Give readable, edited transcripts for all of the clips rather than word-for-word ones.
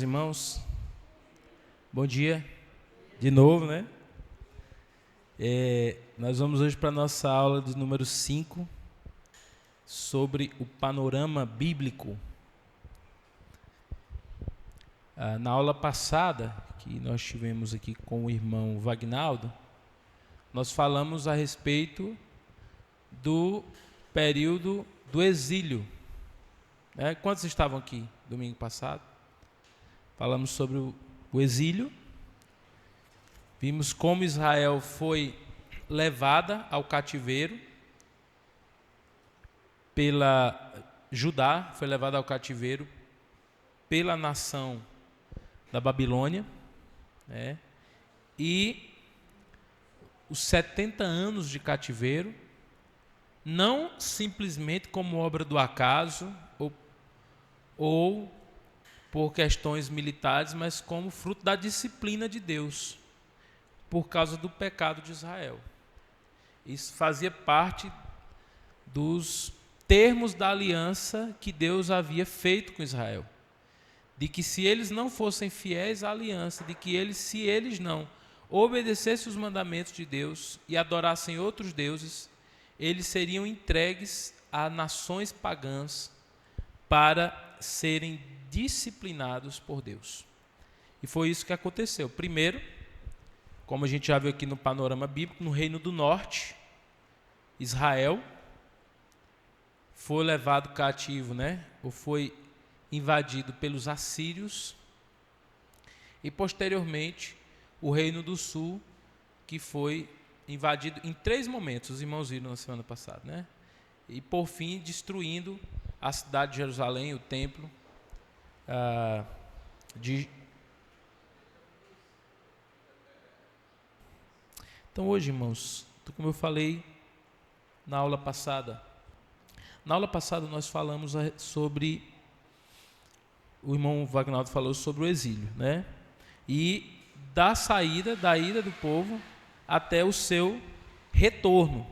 Irmãos, bom dia de novo, né? Nós vamos hoje para a nossa aula de número 5 sobre o panorama bíblico. Na aula passada, que nós tivemos aqui com o irmão Wagnaldo, nós falamos a respeito do período do exílio. Quantos estavam aqui domingo passado? Falamos sobre o exílio, vimos como Israel foi levada ao cativeiro Judá foi levada ao cativeiro pela nação da Babilônia, e os 70 anos de cativeiro, não simplesmente como obra do acaso ou por questões militares, mas como fruto da disciplina de Deus, por causa do pecado de Israel. Isso fazia parte dos termos da aliança que Deus havia feito com Israel, de que se eles não fossem fiéis à aliança, de que se eles não obedecessem os mandamentos de Deus e adorassem outros deuses, eles seriam entregues a nações pagãs para serem disciplinados por Deus. E foi isso que aconteceu. Primeiro, como a gente já viu aqui no panorama bíblico, no Reino do Norte, Israel foi levado cativo, ou foi invadido pelos assírios, e posteriormente o Reino do Sul, que foi invadido em 3 momentos, os irmãos viram na semana passada, e por fim destruindo a cidade de Jerusalém, o templo Então hoje, irmãos, como eu falei na aula passada, nós falamos sobre, o irmão Wagnaldo falou sobre o exílio, e da ida do povo até o seu retorno.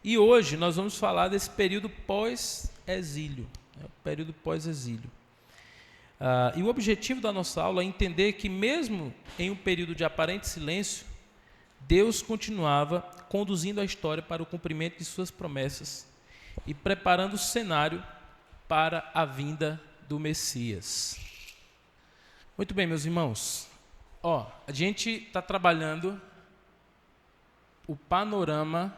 E hoje nós vamos falar desse período pós-exílio, o período pós-exílio. E o objetivo da nossa aula é entender que mesmo em um período de aparente silêncio, Deus continuava conduzindo a história para o cumprimento de suas promessas e preparando o cenário para a vinda do Messias. Muito bem, meus irmãos. A gente está trabalhando o panorama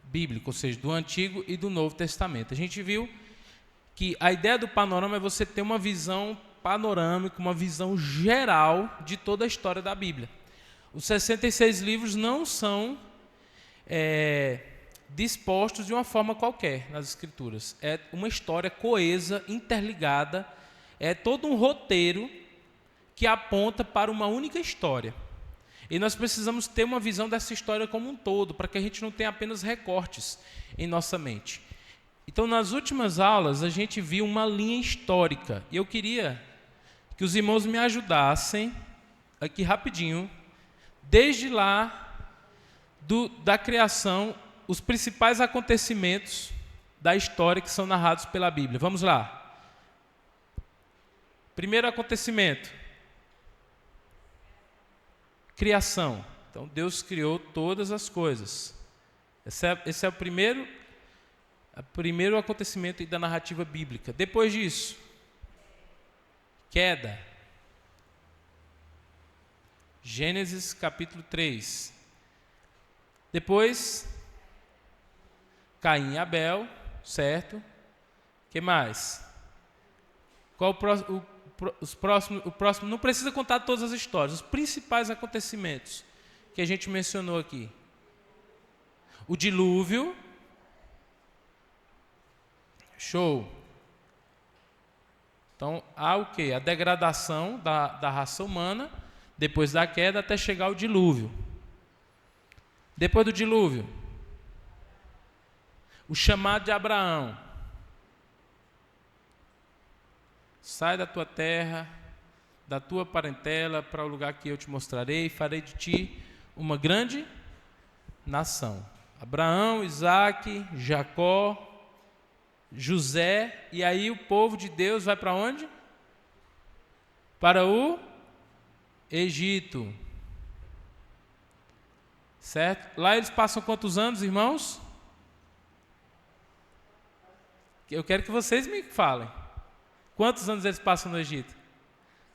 bíblico, ou seja, do Antigo e do Novo Testamento. A gente viu que a ideia do panorama é você ter uma visão panorâmica, uma visão geral de toda a história da Bíblia. Os 66 livros não são dispostos de uma forma qualquer nas Escrituras. É uma história coesa, interligada, é todo um roteiro que aponta para uma única história. E nós precisamos ter uma visão dessa história como um todo, para que a gente não tenha apenas recortes em nossa mente. Então, nas últimas aulas, a gente viu uma linha histórica. E eu queria que os irmãos me ajudassem, aqui rapidinho, desde lá da criação, os principais acontecimentos da história que são narrados pela Bíblia. Vamos lá. Primeiro acontecimento. Criação. Então, Deus criou todas as coisas. Esse é o primeiro acontecimento da narrativa bíblica. Depois disso, queda. Gênesis capítulo 3. Depois, Caim e Abel, certo? O que mais? Qual o próximo? Não precisa contar todas as histórias, os principais acontecimentos que a gente mencionou aqui. O dilúvio. Show. Então, há o quê? A degradação da raça humana, depois da queda, até chegar ao dilúvio. Depois do dilúvio, o chamado de Abraão. Sai da tua terra, da tua parentela, para o lugar que eu te mostrarei, e farei de ti uma grande nação. Abraão, Isaque, Jacó, José, e aí o povo de Deus vai para onde? para o Egito. Certo? Lá eles passam quantos anos, irmãos? Eu quero que vocês me falem. Quantos anos eles passam no Egito?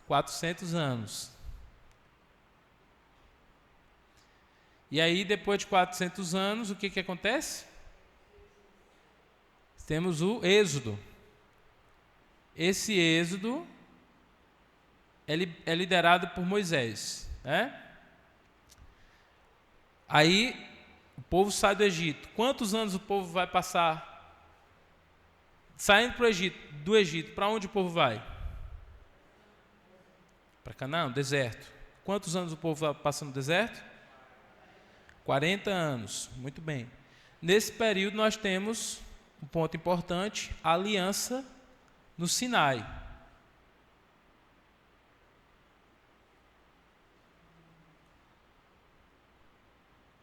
400 anos. E aí, depois de 400 anos, o que acontece? Temos o Êxodo. Esse Êxodo é liderado por Moisés, né? Aí, o povo sai do Egito. Quantos anos o povo vai passar saindo do Egito? Para onde o povo vai? Para Canaã, deserto. Quantos anos o povo vai passar no deserto? 40 anos. Muito bem. Nesse período nós temos um ponto importante, a aliança no Sinai.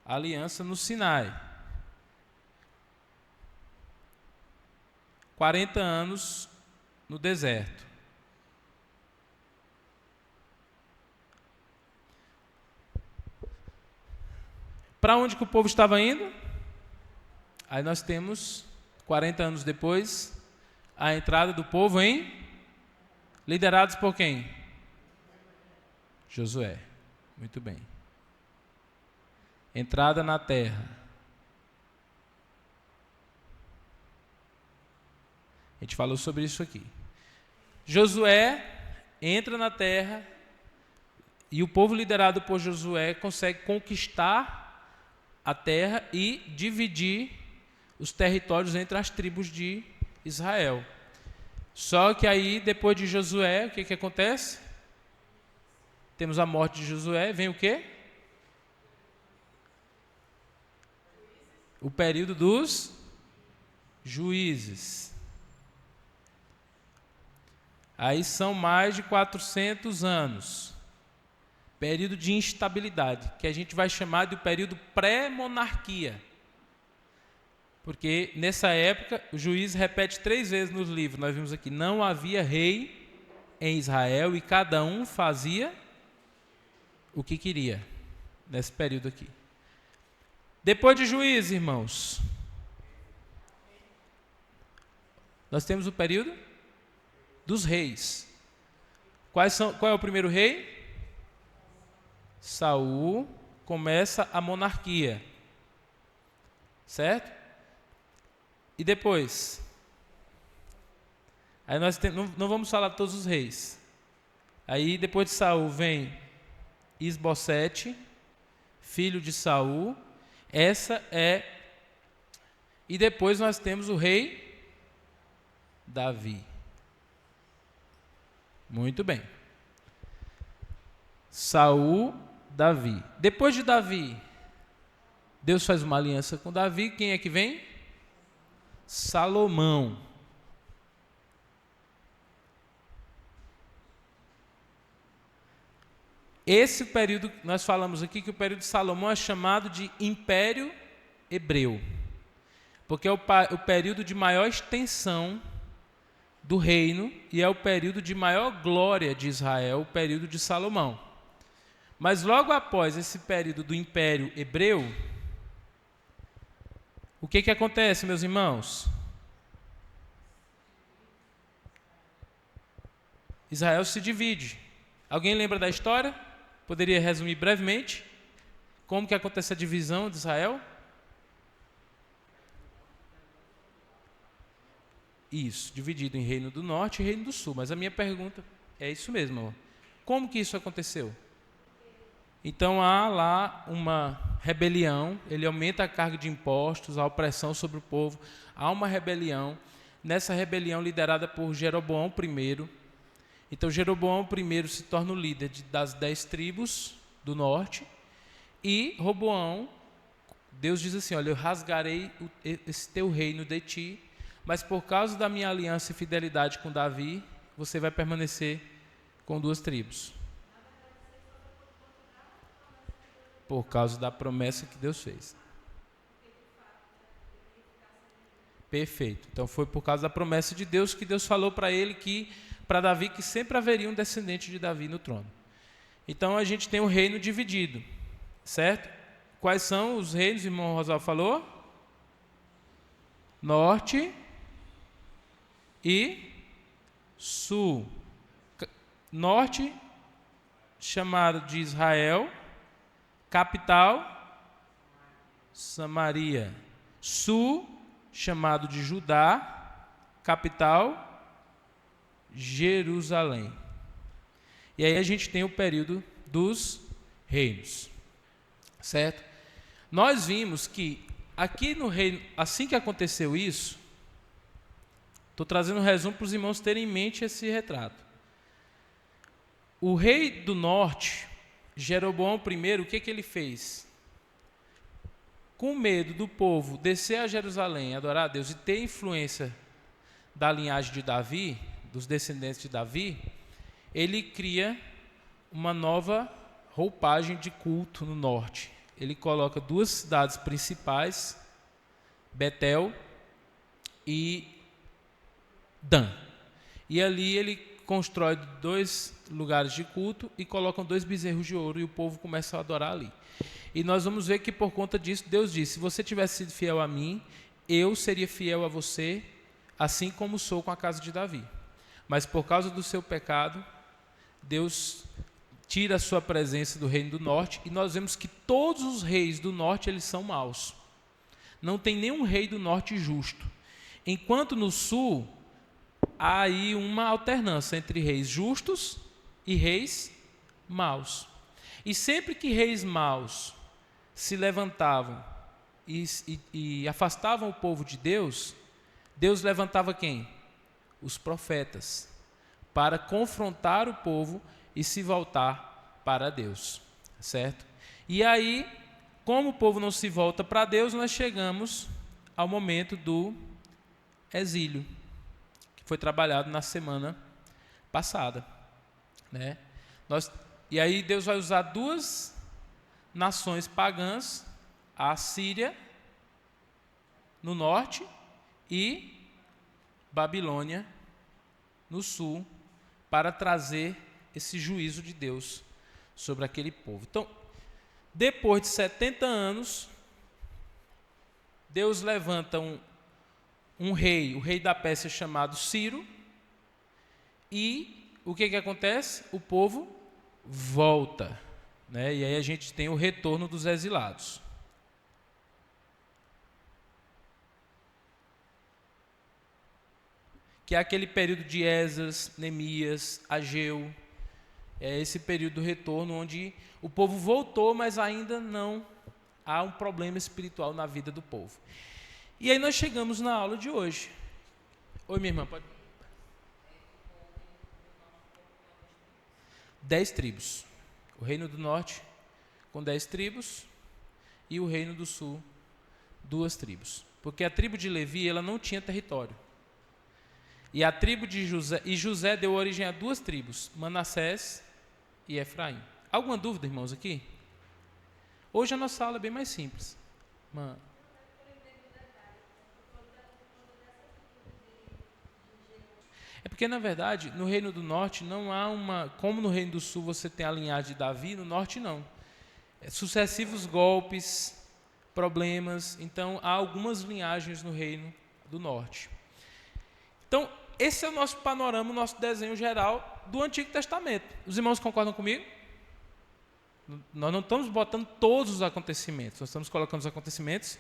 A aliança no Sinai. 40 anos no deserto. Para onde que o povo estava indo? Aí nós temos, 40 anos depois, a entrada do povo liderados por quem? Josué. Muito bem. Entrada na terra. A gente falou sobre isso aqui. Josué entra na terra e o povo liderado por Josué consegue conquistar a terra e dividir os territórios entre as tribos de Israel. Só que aí, depois de Josué, o que acontece? Temos a morte de Josué, vem o quê? O período dos juízes. Aí são mais de 400 anos. Período de instabilidade, que a gente vai chamar de período pré-monarquia. Porque nessa época, o juiz repete 3 vezes nos livros, nós vimos aqui, não havia rei em Israel e cada um fazia o que queria, nesse período aqui. Depois de juiz, irmãos, nós temos o período dos reis. Qual é o primeiro rei? Saul. Começa a monarquia. Certo? E depois? Aí nós não vamos falar de todos os reis. Aí depois de Saul vem Isbosete, filho de Saul. E depois nós temos o rei Davi. Muito bem. Saul, Davi. Depois de Davi, Deus faz uma aliança com Davi. Quem é que vem? Salomão. Esse período, nós falamos aqui que o período de Salomão é chamado de Império Hebreu, porque é o período de maior extensão do reino e é o período de maior glória de Israel, o período de Salomão. Mas logo após esse período do Império Hebreu, o que acontece, meus irmãos? Israel se divide. Alguém lembra da história? Poderia resumir brevemente como que acontece a divisão de Israel? Isso, dividido em Reino do Norte e Reino do Sul. Mas a minha pergunta é isso mesmo. Como que isso aconteceu? Então há lá uma rebelião, ele aumenta a carga de impostos, a opressão sobre o povo, há uma rebelião, nessa rebelião liderada por Jeroboão I. Então Jeroboão I se torna o líder das 10 tribos do norte, e Roboão, Deus diz assim, olha, eu rasgarei esse teu reino de ti, mas por causa da minha aliança e fidelidade com Davi, você vai permanecer com 2 tribos. Por causa da promessa que Deus fez. Perfeito. Então foi por causa da promessa de Deus que Deus falou para ele que para Davi que sempre haveria um descendente de Davi no trono. Então a gente tem um reino dividido, certo? Quais são os reinos, o irmão Rosalvo falou? Norte e sul. Norte, chamado de Israel, capital, Samaria. Sul, chamado de Judá, capital, Jerusalém. E aí a gente tem o período dos reinos, certo? Nós vimos que aqui no reino, assim que aconteceu isso, estou trazendo um resumo para os irmãos terem em mente esse retrato. O rei do norte, Jeroboão I, o que ele fez? Com medo do povo descer a Jerusalém, adorar a Deus e ter influência da linhagem de Davi, dos descendentes de Davi, ele cria uma nova roupagem de culto no norte. Ele coloca duas cidades principais, Betel e Dan. E ali ele constrói 2 lugares de culto e colocam 2 bezerros de ouro e o povo começa a adorar ali. E nós vamos ver que por conta disso, Deus disse, se você tivesse sido fiel a mim, eu seria fiel a você, assim como sou com a casa de Davi. Mas por causa do seu pecado, Deus tira a sua presença do reino do norte, e nós vemos que todos os reis do norte, eles são maus. Não tem nenhum rei do norte justo. Enquanto no sul, há aí uma alternância entre reis justos e reis maus. E sempre que reis maus se levantavam e afastavam o povo de Deus, Deus levantava quem? Os profetas, para confrontar o povo e se voltar para Deus, certo? E aí, como o povo não se volta para Deus, nós chegamos ao momento do exílio, que foi trabalhado na semana passada, né? E aí Deus vai usar 2 nações pagãs, a Síria, no norte, e Babilônia, no sul, para trazer esse juízo de Deus sobre aquele povo. Então, depois de 70 anos, Deus levanta um rei, o rei da Pérsia chamado Ciro, e o que acontece? O povo volta, né? E aí a gente tem o retorno dos exilados. Que é aquele período de Esdras, Neemias, Ageu, é esse período do retorno onde o povo voltou, mas ainda não há um problema espiritual na vida do povo. E aí nós chegamos na aula de hoje. Oi, minha irmã, pode... 10 tribos. O reino do norte com 10 tribos e o reino do sul 2 tribos. Porque a tribo de Levi, ela não tinha território. E a tribo de José deu origem a 2 tribos, Manassés e Efraim. Alguma dúvida, irmãos, aqui? Hoje a nossa aula é bem mais simples. É porque, na verdade, no reino do norte não há uma... Como no reino do sul você tem a linhagem de Davi, no norte não. Sucessivos golpes, problemas. Então, há algumas linhagens no reino do norte. Então, esse é o nosso panorama, o nosso desenho geral do Antigo Testamento. Os irmãos concordam comigo? Nós não estamos botando todos os acontecimentos, nós estamos colocando os acontecimentos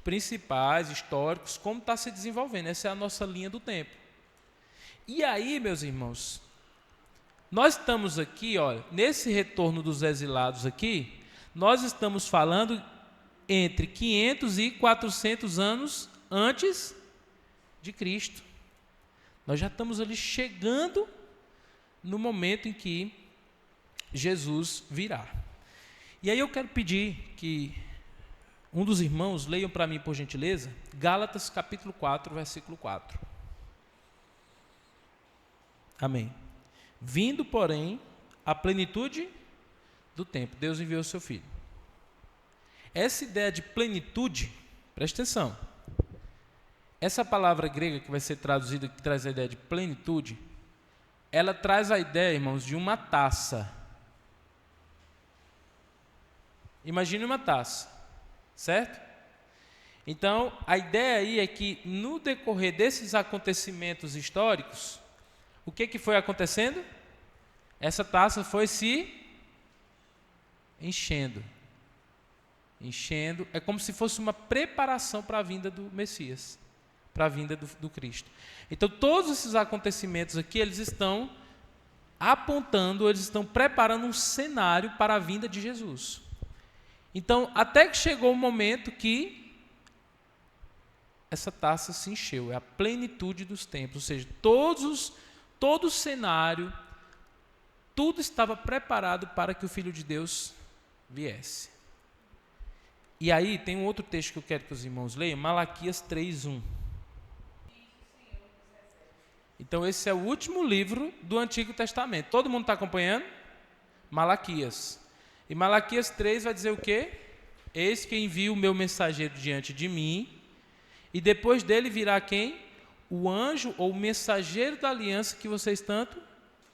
principais, históricos, como está se desenvolvendo. Essa é a nossa linha do tempo. E aí, meus irmãos, nós estamos aqui, olha, nesse retorno dos exilados aqui, nós estamos falando entre 500 e 400 anos antes de Cristo. Nós já estamos ali chegando no momento em que Jesus virá. E aí eu quero pedir que um dos irmãos leiam para mim, por gentileza, Gálatas capítulo 4, versículo 4. Amém. Vindo, porém, a plenitude do tempo, Deus enviou o seu Filho. Essa ideia de plenitude, preste atenção, essa palavra grega que vai ser traduzida, que traz a ideia de plenitude, ela traz a ideia, irmãos, de uma taça. Imagine uma taça, certo? Então, a ideia aí é que no decorrer desses acontecimentos históricos, o que foi acontecendo? Essa taça foi se enchendo. Enchendo, é como se fosse uma preparação para a vinda do Messias, para a vinda do Cristo. Então, todos esses acontecimentos aqui, eles estão apontando, eles estão preparando um cenário para a vinda de Jesus. Então, até que chegou o momento que essa taça se encheu, é a plenitude dos tempos, ou seja, todo o cenário, tudo estava preparado para que o Filho de Deus viesse. E aí tem um outro texto que eu quero que os irmãos leiam, Malaquias 3:1. Então esse é o último livro do Antigo Testamento. Todo mundo está acompanhando? Malaquias. E Malaquias 3 vai dizer o quê? Eis que envio o meu mensageiro diante de mim, e depois dele virá quem? O anjo ou o mensageiro da aliança que vocês tanto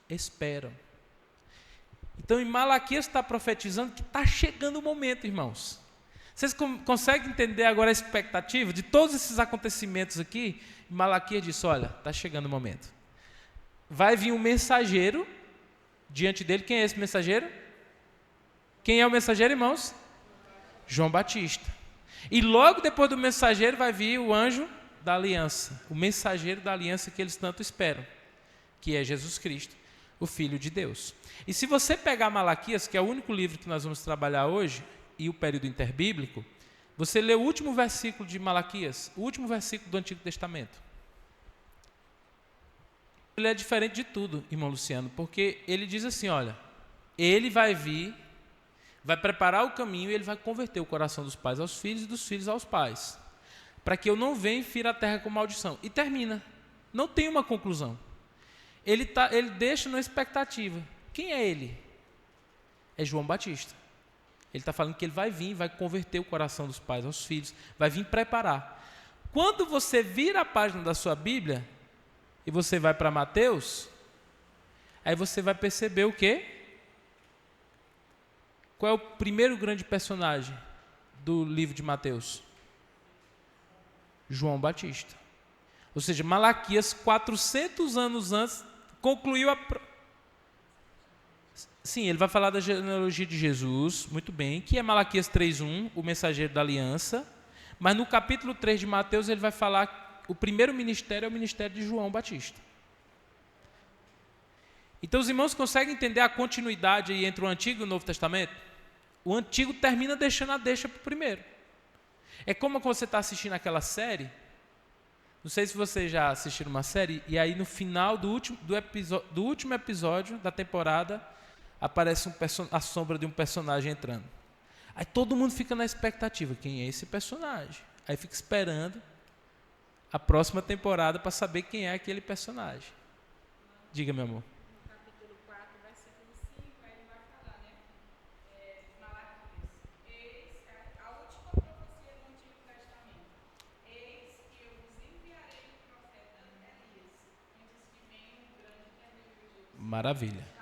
esperam. Então, em Malaquias está profetizando que está chegando o momento, irmãos. Vocês conseguem entender agora a expectativa de todos esses acontecimentos aqui? Malaquias diz, olha, está chegando o momento. Vai vir um mensageiro diante dele. Quem é esse mensageiro? Quem é o mensageiro, irmãos? João Batista. E logo depois do mensageiro vai vir o anjo da aliança, o mensageiro da aliança que eles tanto esperam, que é Jesus Cristo, o Filho de Deus. E se você pegar Malaquias, que é o único livro que nós vamos trabalhar hoje, e o período interbíblico, você lê o último versículo de Malaquias, o último versículo do Antigo Testamento. Ele é diferente de tudo, irmão Luciano, porque ele diz assim, olha, ele vai vir, vai preparar o caminho e ele vai converter o coração dos pais aos filhos e dos filhos aos pais, para que eu não venha e fira a terra com maldição. E termina, não tem uma conclusão. Ele deixa na expectativa. Quem é ele? É João Batista. Ele está falando que ele vai vir, vai converter o coração dos pais aos filhos, vai vir preparar. Quando você vira a página da sua Bíblia e você vai para Mateus, aí você vai perceber o quê? Qual é o primeiro grande personagem do livro de Mateus? João Batista. Ou seja, Malaquias, 400 anos antes, concluiu Sim, ele vai falar da genealogia de Jesus, muito bem, que é Malaquias 3:1, o mensageiro da aliança, mas no capítulo 3 de Mateus ele vai falar que o primeiro ministério é o ministério de João Batista. Então os irmãos conseguem entender a continuidade aí entre o Antigo e o Novo Testamento? O Antigo termina deixando a deixa para o primeiro. É como quando você está assistindo aquela série, não sei se vocês já assistiram uma série, e aí no final do último episódio da temporada, aparece a sombra de um personagem entrando. Aí todo mundo fica na expectativa, quem é esse personagem? Aí fica esperando a próxima temporada para saber quem é aquele personagem. Diga, meu amor. No capítulo 4, versículo 5, aí ele vai falar, né? Malaquias. Eis a última profecia do Antigo Testamento. Eis que eu vos enviarei o profeta Elias, antes que venha um grande e terrível dia. Maravilha.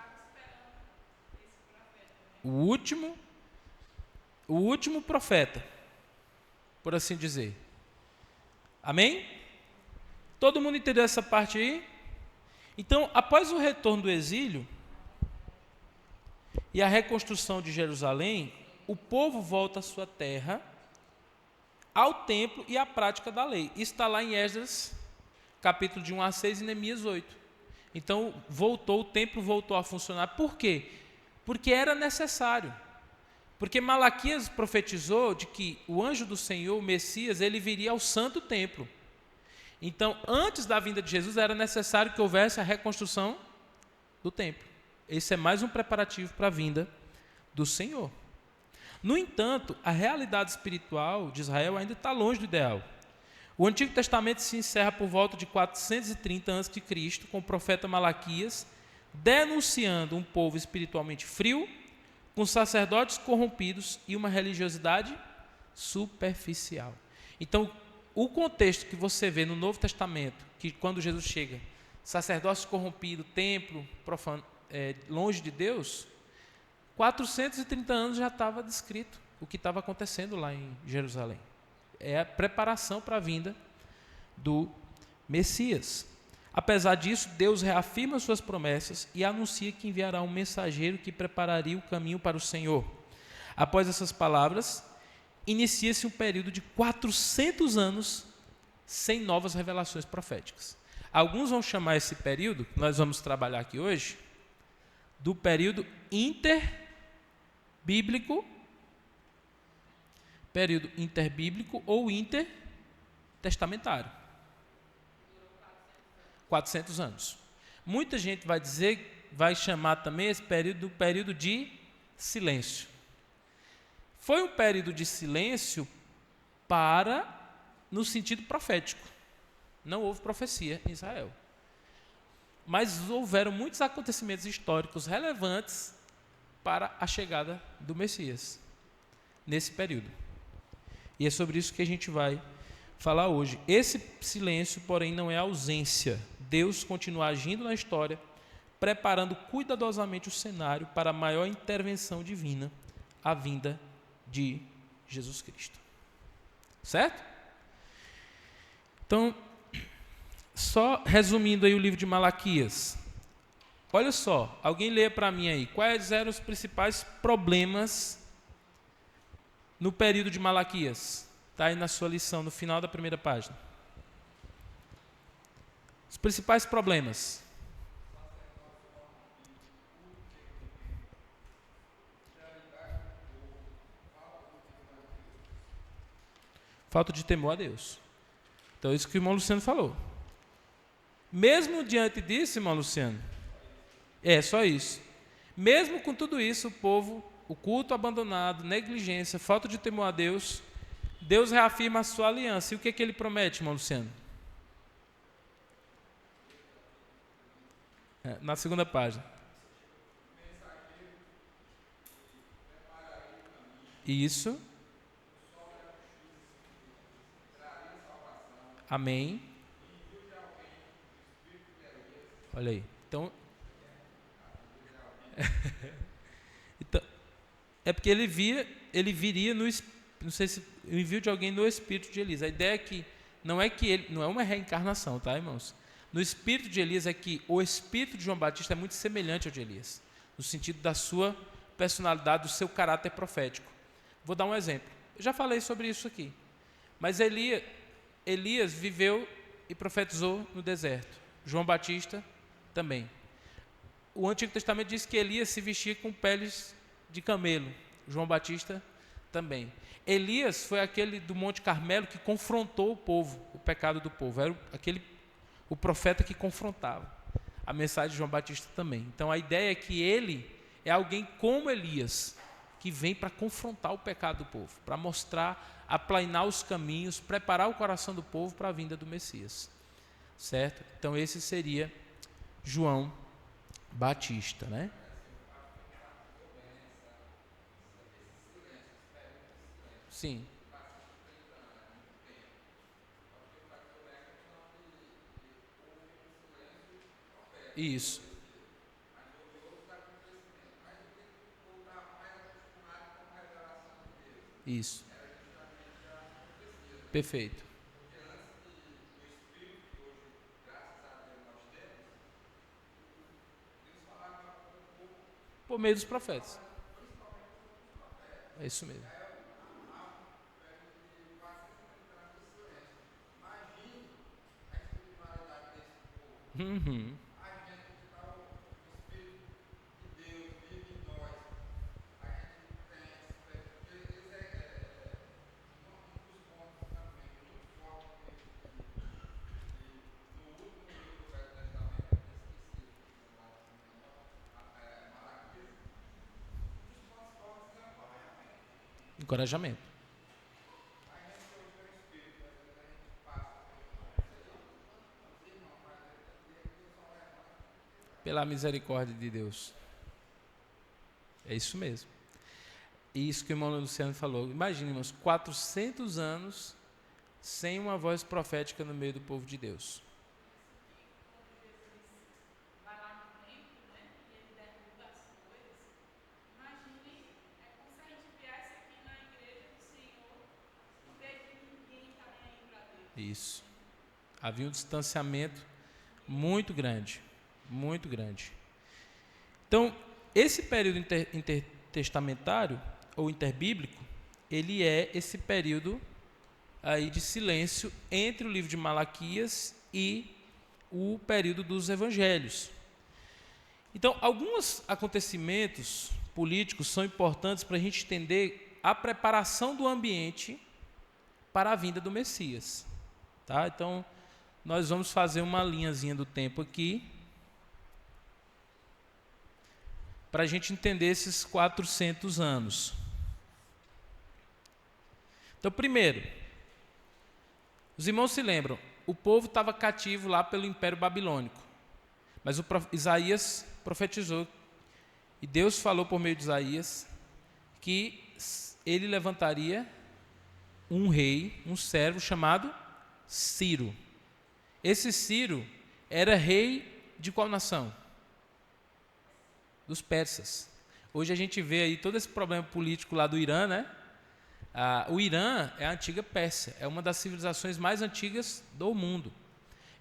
O último profeta, por assim dizer. Amém? Todo mundo entendeu essa parte aí? Então, após o retorno do exílio e a reconstrução de Jerusalém, o povo volta à sua terra, ao templo e à prática da lei. Isso está lá em Esdras, capítulo de 1-6 e Neemias 8. Então, o templo voltou a funcionar. Por quê? Porque era necessário. Porque Malaquias profetizou de que o anjo do Senhor, o Messias, ele viria ao santo templo. Então, antes da vinda de Jesus, era necessário que houvesse a reconstrução do templo. Esse é mais um preparativo para a vinda do Senhor. No entanto, a realidade espiritual de Israel ainda está longe do ideal. O Antigo Testamento se encerra por volta de 430 a.C., com o profeta Malaquias, denunciando um povo espiritualmente frio, com sacerdotes corrompidos e uma religiosidade superficial. Então, o contexto que você vê no Novo Testamento, que quando Jesus chega, sacerdócio corrompido, templo profano, longe de Deus, 430 anos já estava descrito o que estava acontecendo lá em Jerusalém. É a preparação para a vinda do Messias. Apesar disso, Deus reafirma suas promessas e anuncia que enviará um mensageiro que prepararia o caminho para o Senhor. Após essas palavras, inicia-se um período de 400 anos sem novas revelações proféticas. Alguns vão chamar esse período, que nós vamos trabalhar aqui hoje, do período interbíblico ou intertestamentário. 400 anos. Muita gente vai chamar também esse período do período de silêncio. Foi um período de silêncio no sentido profético. Não houve profecia em Israel. Mas houveram muitos acontecimentos históricos relevantes para a chegada do Messias, nesse período. E é sobre isso que a gente vai falar hoje. Esse silêncio, porém, não é ausência. Deus continua agindo na história, preparando cuidadosamente o cenário para a maior intervenção divina, a vinda de Jesus Cristo. Certo? Então, só resumindo aí o livro de Malaquias. Olha só, alguém lê para mim aí, quais eram os principais problemas no período de Malaquias? Está aí na sua lição, no final da primeira página. Os principais problemas. Falta de temor a Deus. Então, isso que o irmão Luciano falou. Mesmo diante disso, irmão Luciano, só isso. Mesmo com tudo isso, o povo, o culto abandonado, negligência, falta de temor a Deus, Deus reafirma a sua aliança. E o que ele promete, irmão Luciano? Na segunda página. Isso. Amém. Olha aí. Então, é porque ele viria não sei se o envio de alguém no espírito de Elias. A ideia é que não é uma reencarnação, tá, irmãos? No espírito de Elias é que o espírito de João Batista é muito semelhante ao de Elias, no sentido da sua personalidade, do seu caráter profético. Vou dar um exemplo. Eu já falei sobre isso aqui. Mas Elias viveu e profetizou no deserto. João Batista também. O Antigo Testamento diz que Elias se vestia com peles de camelo. João Batista também. Elias foi aquele do Monte Carmelo que confrontou o povo, o pecado do povo. Era o profeta que confrontava. A mensagem de João Batista também. Então a ideia é que ele é alguém como Elias, que vem para confrontar o pecado do povo, para mostrar, aplainar os caminhos, preparar o coração do povo para a vinda do Messias. Certo? Então esse seria João Batista, né? Sim. Isso. Isso. Perfeito. Por meio dos profetas. É isso mesmo. Uhum. Encorajamento. Pela misericórdia de Deus. É isso mesmo. Isso que o irmão Luciano falou. Imagine, irmãos, 400 anos sem uma voz profética no meio do povo de Deus. Isso. Havia um distanciamento muito grande, muito grande. Então, esse período intertestamentário ou interbíblico, ele é esse período aí de silêncio entre o livro de Malaquias e o período dos evangelhos. Então, alguns acontecimentos políticos são importantes para a gente entender a preparação do ambiente para a vinda do Messias. Tá? Então, nós vamos fazer uma linhazinha do tempo aqui para a gente entender esses 400 anos. Então, primeiro, os irmãos se lembram, o povo estava cativo lá pelo Império Babilônico, mas Isaías profetizou, e Deus falou por meio de Isaías, que ele levantaria um rei, um servo chamado Ciro. Esse Ciro era rei de qual nação? Dos persas. Hoje a gente vê aí todo esse problema político lá do Irã, né? O Irã é a antiga Pérsia, é uma das civilizações mais antigas do mundo.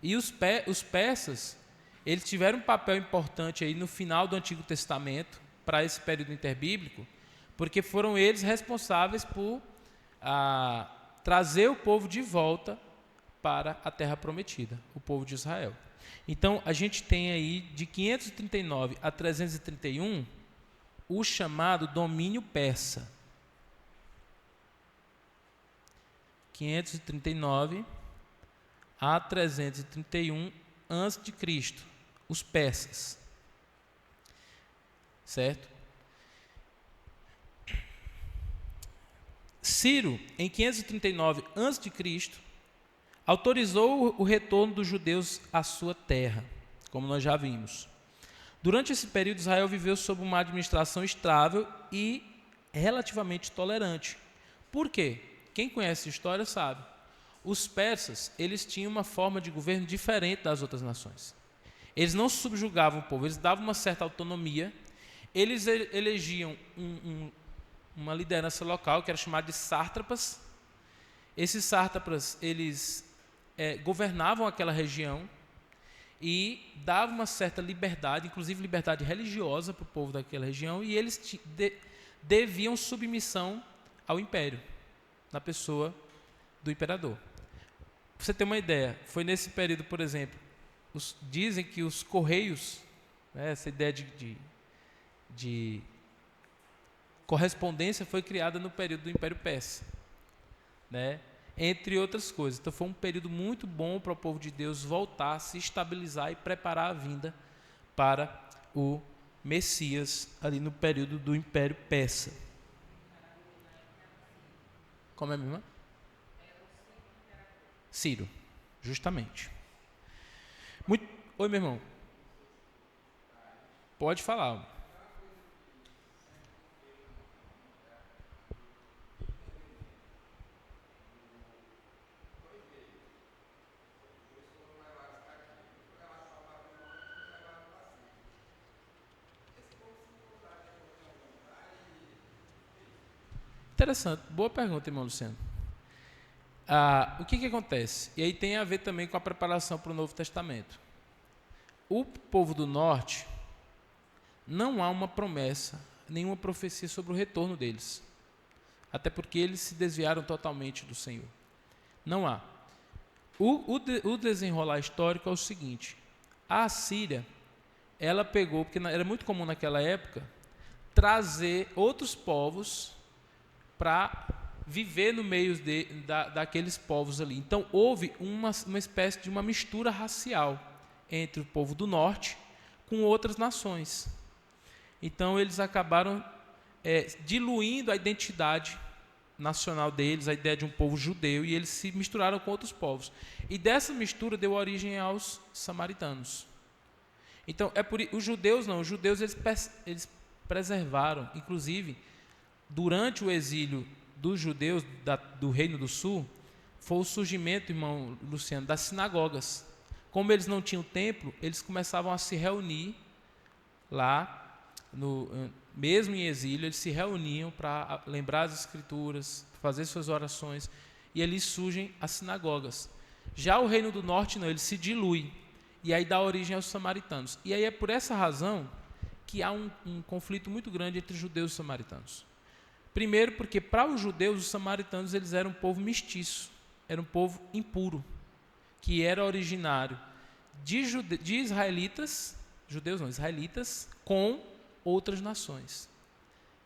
E os persas, eles tiveram um papel importante aí no final do Antigo Testamento, para esse período interbíblico, porque foram eles responsáveis por trazer o povo de volta para a Terra Prometida, o povo de Israel. Então, a gente tem aí, de 539 a 331, o chamado domínio persa. 539 a 331 a.C., os persas. Certo? Ciro, em 539 a.C., autorizou o retorno dos judeus à sua terra, como nós já vimos. Durante esse período, Israel viveu sob uma administração estável e relativamente tolerante. Por quê? Quem conhece a história sabe. Os persas, eles tinham uma forma de governo diferente das outras nações. Eles não subjugavam o povo, eles davam uma certa autonomia. Eles elegiam uma liderança local, que era chamada de sátrapas. Esses sátrapas, eles governavam aquela região e davam uma certa liberdade, inclusive liberdade religiosa para o povo daquela região, e eles deviam submissão ao império, na pessoa do imperador. Para você ter uma ideia, foi nesse período, por exemplo, dizem que os correios, né, essa ideia de correspondência foi criada no período do Império Persa, né? Entre outras coisas. Então foi um período muito bom para o povo de Deus voltar, se estabilizar e preparar a vinda para o Messias, ali no período do Império Persa. Como é, minha irmã? Ciro, justamente. Oi, meu irmão. Pode falar. Interessante, boa pergunta, irmão Luciano. O que acontece? E aí tem a ver também com a preparação para o Novo Testamento. O povo do norte, não há uma promessa, nenhuma profecia sobre o retorno deles. Até porque eles se desviaram totalmente do Senhor. Não há. O desenrolar histórico é o seguinte: a Assíria, ela pegou, porque era muito comum naquela época, trazer outros povos para viver no meio daqueles povos ali. Então, houve uma espécie de uma mistura racial entre o povo do norte com outras nações. Então, eles acabaram diluindo a identidade nacional deles, a ideia de um povo judeu, e eles se misturaram com outros povos. E dessa mistura deu origem aos samaritanos. Então, os judeus eles preservaram, inclusive, durante o exílio dos judeus do Reino do Sul, foi o surgimento, irmão Luciano, das sinagogas. Como eles não tinham templo, eles começavam a se reunir lá, mesmo em exílio, eles se reuniam para lembrar as Escrituras, fazer suas orações, e ali surgem as sinagogas. Já o reino do norte não, ele se dilui. E aí dá origem aos samaritanos. E aí é por essa razão que há um conflito muito grande entre judeus e samaritanos. Primeiro porque para os judeus, os samaritanos eles eram um povo mestiço, era um povo impuro, que era originário de israelitas, judeus não, israelitas, com outras nações.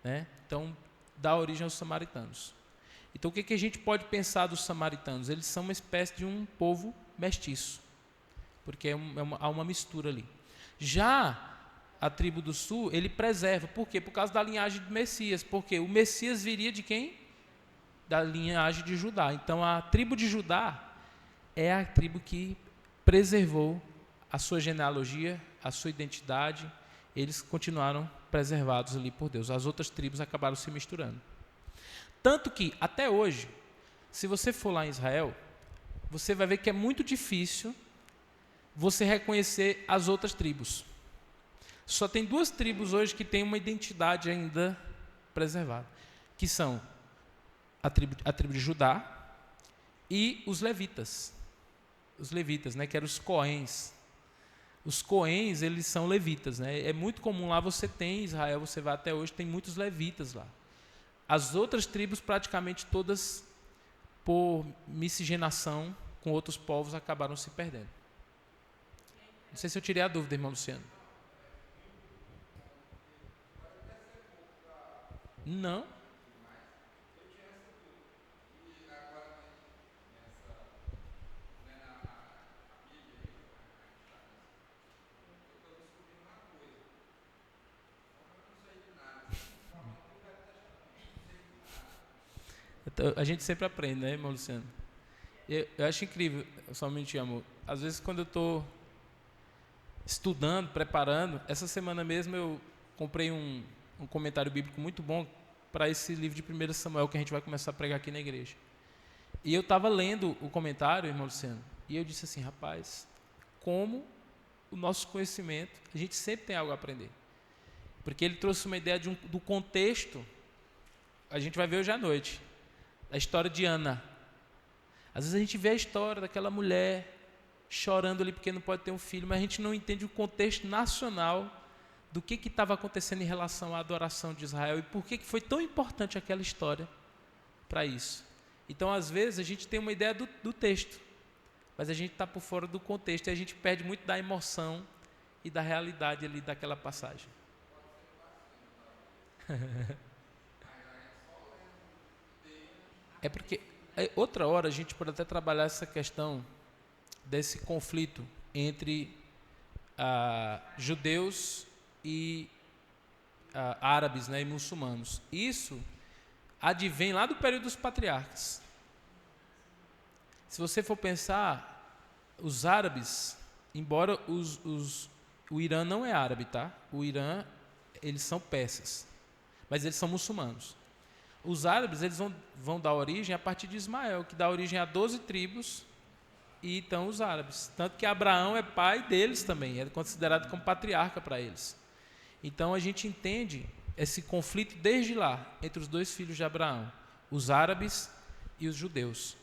Né? Então, dá origem aos samaritanos. Então, o que a gente pode pensar dos samaritanos? Eles são uma espécie de um povo mestiço, porque há uma mistura ali. Já a tribo do sul, ele preserva. Por quê? Por causa da linhagem do Messias. Porque o Messias viria de quem? Da linhagem de Judá. Então, a tribo de Judá é a tribo que preservou a sua genealogia, a sua identidade. Eles continuaram preservados ali por Deus. As outras tribos acabaram se misturando. Tanto que, até hoje, se você for lá em Israel, você vai ver que é muito difícil você reconhecer as outras tribos. Só tem 2 tribos hoje que têm uma identidade ainda preservada, que são a tribo de Judá e os levitas. Os levitas, né, que eram os coéns. Os coéns, eles são levitas. Né? É muito comum lá, você tem em Israel, você vai até hoje, tem muitos levitas lá. As outras tribos, praticamente todas, por miscigenação com outros povos, acabaram se perdendo. Não sei se eu tirei a dúvida, irmão Luciano. Não. Então, a gente sempre aprende, né, irmão Luciano? Eu acho incrível, somente amor. Às vezes, quando eu estou estudando, preparando, essa semana mesmo eu comprei um comentário bíblico muito bom para esse livro de 1 Samuel que a gente vai começar a pregar aqui na igreja. E eu estava lendo o comentário, irmão Luciano, e eu disse assim, rapaz, como o nosso conhecimento, a gente sempre tem algo a aprender. Porque ele trouxe uma ideia do contexto, a gente vai ver hoje à noite, a história de Ana. Às vezes a gente vê a história daquela mulher chorando ali porque não pode ter um filho, mas a gente não entende o contexto nacional do que estava acontecendo em relação à adoração de Israel e por que foi tão importante aquela história para isso. Então, às vezes, a gente tem uma ideia do texto, mas a gente está por fora do contexto e a gente perde muito da emoção e da realidade ali daquela passagem. É porque, outra hora, a gente pode até trabalhar essa questão desse conflito entre judeus e árabes, né, e muçulmanos. Isso advém lá do período dos patriarcas. Se você for pensar, os árabes, embora o Irã não é árabe, tá? O Irã, eles são persas, mas eles são muçulmanos. Os árabes, eles vão dar origem a partir de Ismael, que dá origem a 12 tribos, e então os árabes. Tanto que Abraão é pai deles também, é considerado como patriarca para eles. Então a gente entende esse conflito desde lá, entre os 2 filhos de Abraão, os árabes e os judeus.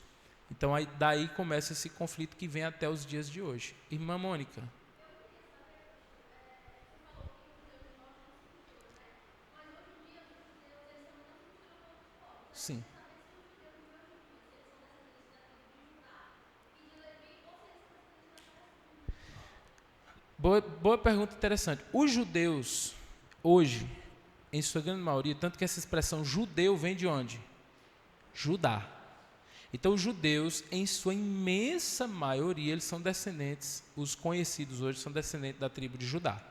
Então daí começa esse conflito que vem até os dias de hoje. Irmã Mônica. Sim. Boa pergunta, interessante. Os judeus, hoje, em sua grande maioria, tanto que essa expressão judeu vem de onde? Judá. Então, os judeus, em sua imensa maioria, eles são descendentes, os conhecidos hoje são descendentes da tribo de Judá.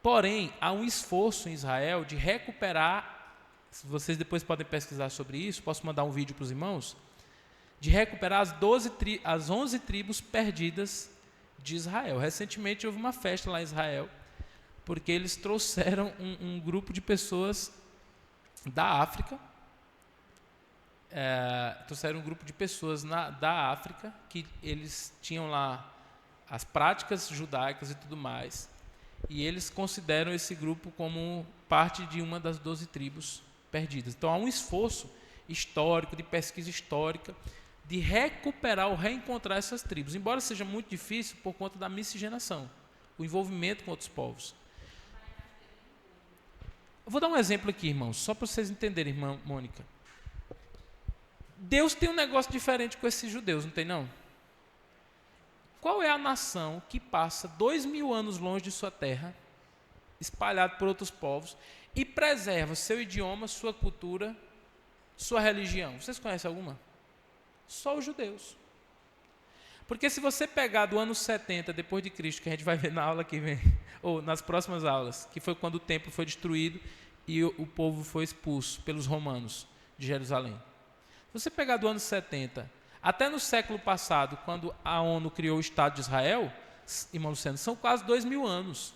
Porém, há um esforço em Israel de recuperar, vocês depois podem pesquisar sobre isso, posso mandar um vídeo para os irmãos, de recuperar as 11 tribos perdidas de Israel. Recentemente houve uma festa lá em Israel, porque eles trouxeram um grupo de pessoas da África, da África, que eles tinham lá as práticas judaicas e tudo mais, e eles consideram esse grupo como parte de uma das 12 tribos perdidas. Então há um esforço histórico, de pesquisa histórica, de recuperar ou reencontrar essas tribos, embora seja muito difícil por conta da miscigenação, o envolvimento com outros povos. Eu vou dar um exemplo aqui, irmãos, só para vocês entenderem, irmã Mônica. Deus tem um negócio diferente com esses judeus, não tem não? Qual é a nação que passa 2000 anos longe de sua terra, espalhado por outros povos, e preserva seu idioma, sua cultura, sua religião? Vocês conhecem alguma? Só os judeus. Porque se você pegar do ano 70 depois de Cristo, que a gente vai ver na aula que vem, ou nas próximas aulas, que foi quando o templo foi destruído e o povo foi expulso pelos romanos de Jerusalém. Se você pegar do ano 70 até no século passado, quando a ONU criou o Estado de Israel, irmão Luciano, são quase 2000 anos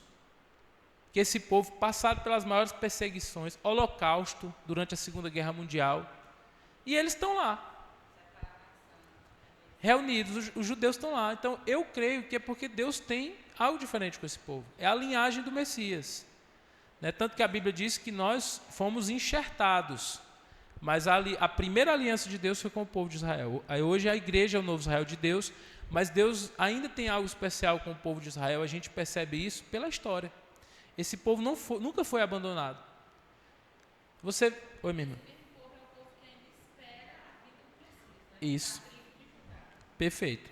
que esse povo passaram pelas maiores perseguições, holocausto durante a Segunda Guerra Mundial, e eles estão lá, reunidos, os judeus estão lá. Então eu creio que é porque Deus tem algo diferente com esse povo, é a linhagem do Messias, né? Tanto que a Bíblia diz que nós fomos enxertados, mas a primeira aliança de Deus foi com o povo de Israel. Aí hoje a igreja é o novo Israel de Deus, mas Deus ainda tem algo especial com o povo de Israel. A gente percebe isso pela história. Esse povo nunca foi abandonado. Oi, minha irmã. Isso. Perfeito.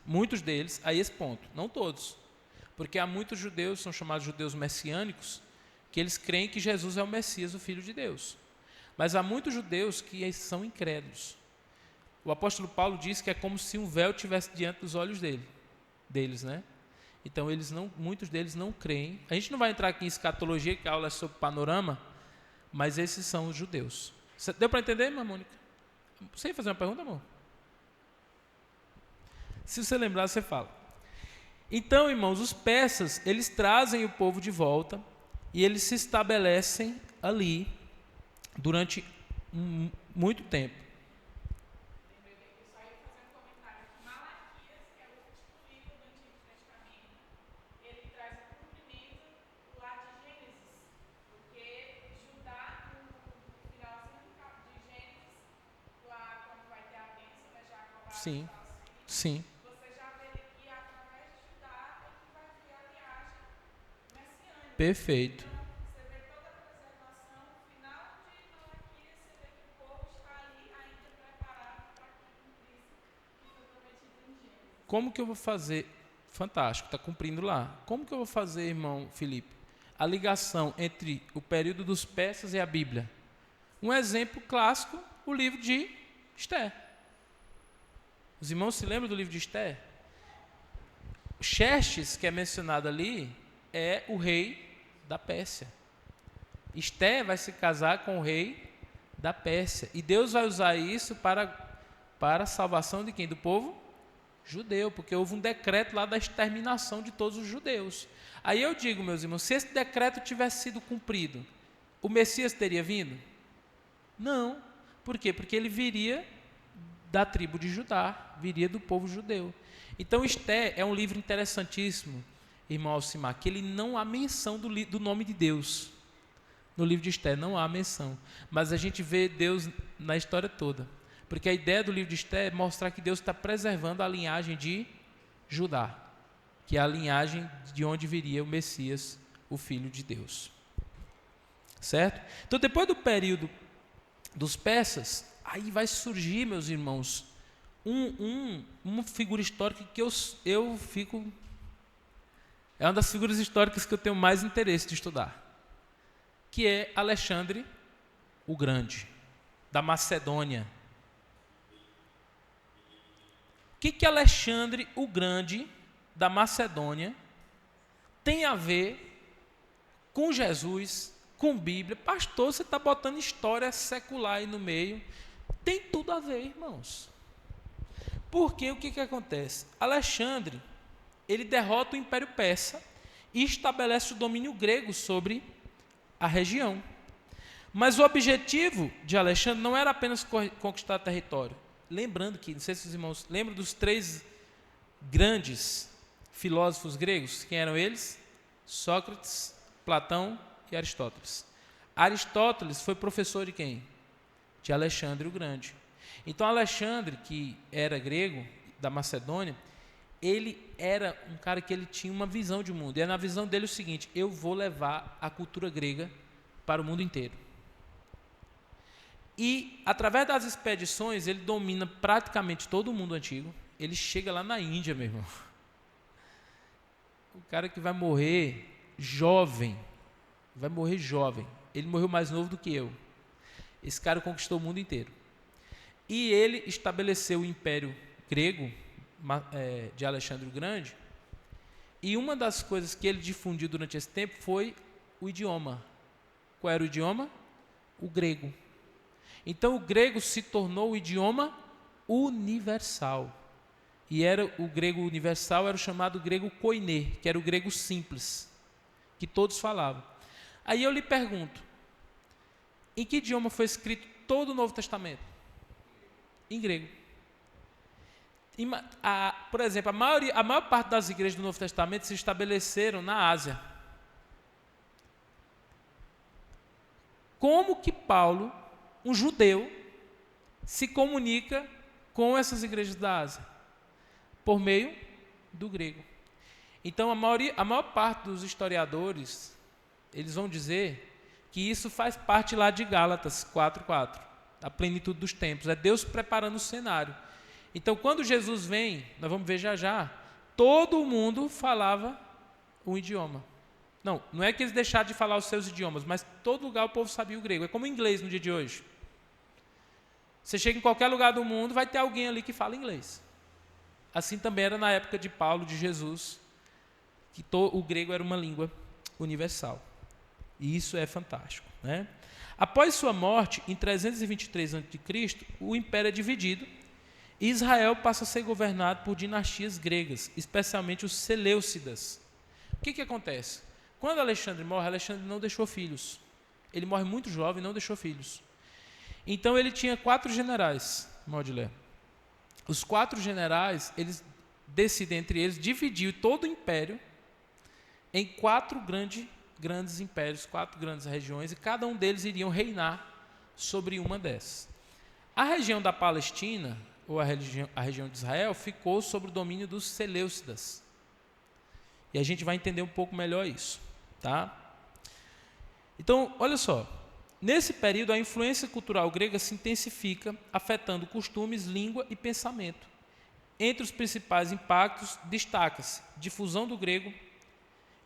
Muitos deles, a esse ponto, não todos, porque há muitos judeus, são chamados judeus messiânicos, que eles creem que Jesus é o Messias, o Filho de Deus. Mas há muitos judeus que são incrédulos. O apóstolo Paulo diz que é como se um véu tivesse diante dos olhos deles, né? Então muitos deles não creem. A gente não vai entrar aqui em escatologia, que a aula é sobre panorama, mas esses são os judeus. Deu para entender, irmã Mônica? Você ia fazer uma pergunta, amor? Se você lembrar, você fala. Então, irmãos, os persas, eles trazem o povo de volta e eles se estabelecem ali durante muito tempo. Eu só ia fazer um comentário. Malaquias, que é o último livro do Antigo Testamento, ele traz o cumprimento lá de Gênesis, porque Judá, no finalzinho de Gênesis, lá quando vai ter a bênção, né, Jacó vai Sim, abençoar os filhos, sim. você já vê que através de Judá é que vai vir a linhagem messiânica. Perfeito. Então, você vê toda a preservação, no final de Malaquias, você vê que o povo está ali ainda preparado para que cumprisse o que foi prometido em Gênesis. Como que eu vou fazer? Fantástico, está cumprindo lá. Como que eu vou fazer, irmão Felipe, a ligação entre o período dos persas e a Bíblia? Um exemplo clássico, o livro de Esther. Os irmãos se lembram do livro de Esther? Xerxes, que é mencionado ali, é o rei da Pérsia. Esther vai se casar com o rei da Pérsia. E Deus vai usar isso para a salvação de quem? Do povo judeu, porque houve um decreto lá da exterminação de todos os judeus. Aí eu digo, meus irmãos, se esse decreto tivesse sido cumprido, o Messias teria vindo? Não. Por quê? Porque ele viria da tribo de Judá, viria do povo judeu. Então Esther é um livro interessantíssimo, irmão Alcimar, que ele não há menção do nome de Deus. No livro de Esther não há menção, mas a gente vê Deus na história toda. Porque a ideia do livro de Esther é mostrar que Deus está preservando a linhagem de Judá, que é a linhagem de onde viria o Messias, o Filho de Deus. Certo? Então, depois do período dos persas, aí vai surgir, meus irmãos, uma figura histórica que eu fico... É uma das figuras históricas que eu tenho mais interesse de estudar, que é Alexandre o Grande, da Macedônia. O que Alexandre o Grande, da Macedônia, tem a ver com Jesus, com Bíblia? Pastor, você está botando história secular aí no meio. Tem tudo a ver, irmãos. Porque o que acontece? Alexandre, ele derrota o Império Persa e estabelece o domínio grego sobre a região. Mas o objetivo de Alexandre não era apenas conquistar território. Lembrando que, não sei se os irmãos lembram dos 3 grandes filósofos gregos, quem eram eles? Sócrates, Platão e Aristóteles. Aristóteles foi professor de quem? De Alexandre o Grande. Então Alexandre, que era grego, da Macedônia, ele era um cara que ele tinha uma visão de mundo. E na visão dele o seguinte: eu vou levar a cultura grega para o mundo inteiro. E através das expedições ele domina praticamente todo o mundo antigo. Ele chega lá na Índia, meu irmão. O cara que vai morrer jovem, ele morreu mais novo do que eu. Esse cara conquistou o mundo inteiro. E ele estabeleceu o Império Grego de Alexandre o Grande. E uma das coisas que ele difundiu durante esse tempo foi o idioma. Qual era o idioma? O grego. Então o grego se tornou o idioma universal. E o grego universal era o chamado grego koiné, que era o grego simples, que todos falavam. Aí eu lhe pergunto, em que idioma foi escrito todo o Novo Testamento? Em grego. Por exemplo, a maior parte das igrejas do Novo Testamento se estabeleceram na Ásia. Como que Paulo, um judeu, se comunica com essas igrejas da Ásia? Por meio do grego. Então a maior parte dos historiadores, eles vão dizer que isso faz parte lá de Gálatas 4:4, a plenitude dos tempos, é Deus preparando o cenário. Então quando Jesus vem, nós vamos ver já, todo mundo falava um idioma. Não é que eles deixaram de falar os seus idiomas, mas todo lugar o povo sabia o grego. É como o inglês no dia de hoje. Você chega em qualquer lugar do mundo, vai ter alguém ali que fala inglês. Assim também era na época de Paulo, de Jesus, que o grego era uma língua universal. E isso é fantástico, né? Após sua morte, em 323 a.C., o império é dividido e Israel passa a ser governado por dinastias gregas, especialmente os Seleucidas. O que acontece? Quando Alexandre morre, Alexandre não deixou filhos. Ele morre muito jovem e não deixou filhos. Então ele tinha 4 generais, Maudilé. Os 4 generais, eles decidem entre eles dividir todo o império em 4 grandes impérios, 4 grandes regiões, e cada um deles iriam reinar sobre uma dessas. A região da Palestina, ou a região de Israel, ficou sob o domínio dos Seleucidas. E a gente vai entender um pouco melhor isso, tá? Então, olha só. Nesse período, a influência cultural grega se intensifica, afetando costumes, língua e pensamento. Entre os principais impactos, destaca-se difusão do grego,